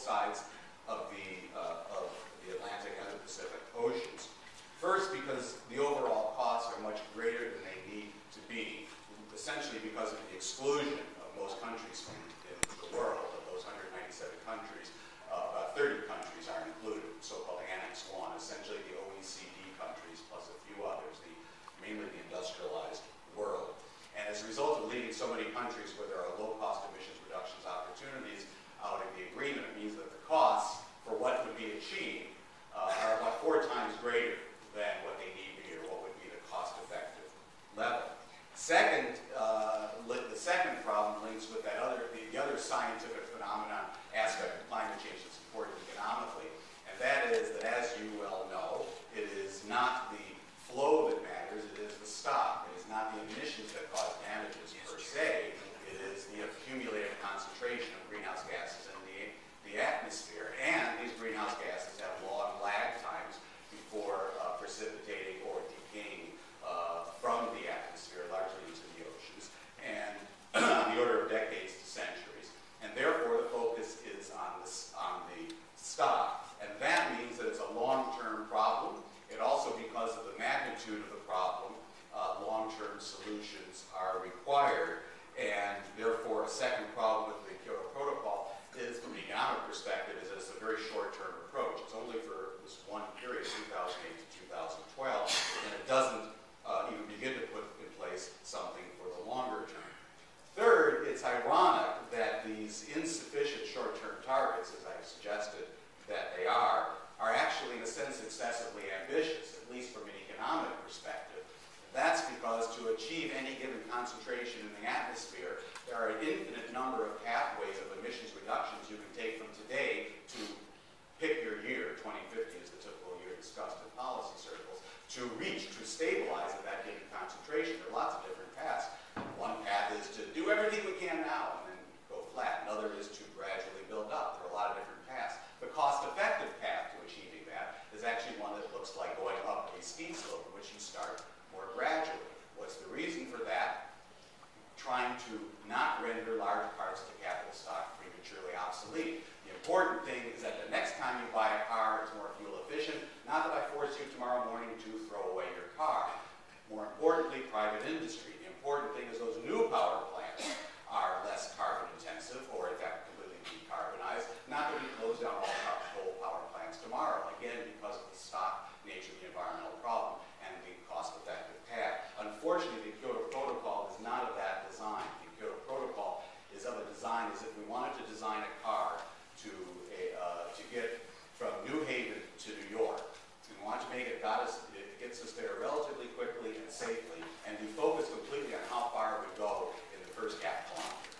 sides of the Atlantic and the Pacific Oceans. First, because the overall costs are much greater than they need to be, essentially because of the exclusion of most countries from in the world. Of those 197 countries, about 30 countries are included, so-called Annex 1, essentially the OECD countries plus a few others, mainly the industrialized world. And as a result of leaving so many countries where there are low-cost emissions reductions opportunities out of the agreement, it means that the costs for what would be achieved are about 4 times greater than what they need to be, or what would be the cost-effective level. Second, the second problem links with that the other scientific phenomenon aspect of climate change that's important economically, and that is that, as you well know, it is not the flow that matters, it is the stock. It is not the emissions that cause damages per se, it is the accumulated concentration of greenhouse gases in the atmosphere. And these greenhouse gases have long lag times before precipitating or decaying from the atmosphere, largely into the oceans, and on the order of decades to centuries. And therefore, the focus is on the stock. And that means that it's a long-term problem. It also, because of the magnitude of the problem, long-term solutions are required. And therefore, a second problem with the Kyoto Protocol is, from an economic perspective, is that it's a very short-term approach. It's only for this one period, 2008 to 2012, and it doesn't even begin to put in place something for the longer term. Third, it's ironic that these insufficient short-term targets, as I suggested that they are actually, in a sense, excessively ambitious, at least from an economic perspective. That's because to achieve any given concentration in the atmosphere, there are an infinite number of pathways of emissions reductions you can take from today to pick your year, 2050 is the typical year discussed in policy circles, to reach, to stabilize at that given concentration. There are lots of different paths. One path is to do everything we can now and then go flat. Another is to gradually build up. There are a lot of different paths. The cost-effective path to achieving that is actually one that looks like going up a ski slope, in which you start more gradually. What's the reason for that? Trying to not render large parts of the capital stock prematurely obsolete. The important thing is that the next time you buy a car, it's more fuel efficient. Not that I force you tomorrow morning to throw away your car. More importantly, private industry. The important thing is those new power plants are less carbon intensive, or in fact completely decarbonized. Not that we close down all coal power plants tomorrow, again because of the stock nature of the environmental problem and the cost-effective path. Unfortunately, the Kyoto Protocol is not of that design. The Kyoto Protocol is of a design as if we wanted to design a car to get from New Haven to New York. We want to make it gets us there relatively quickly and safely, and we focus completely on how far we go in the first half kilometer.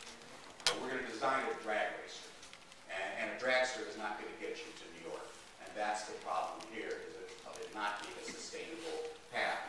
But we're going to design a drag racer, and a dragster is not going to get you to New York. And that's the problem here, is of it not being a sustainable path.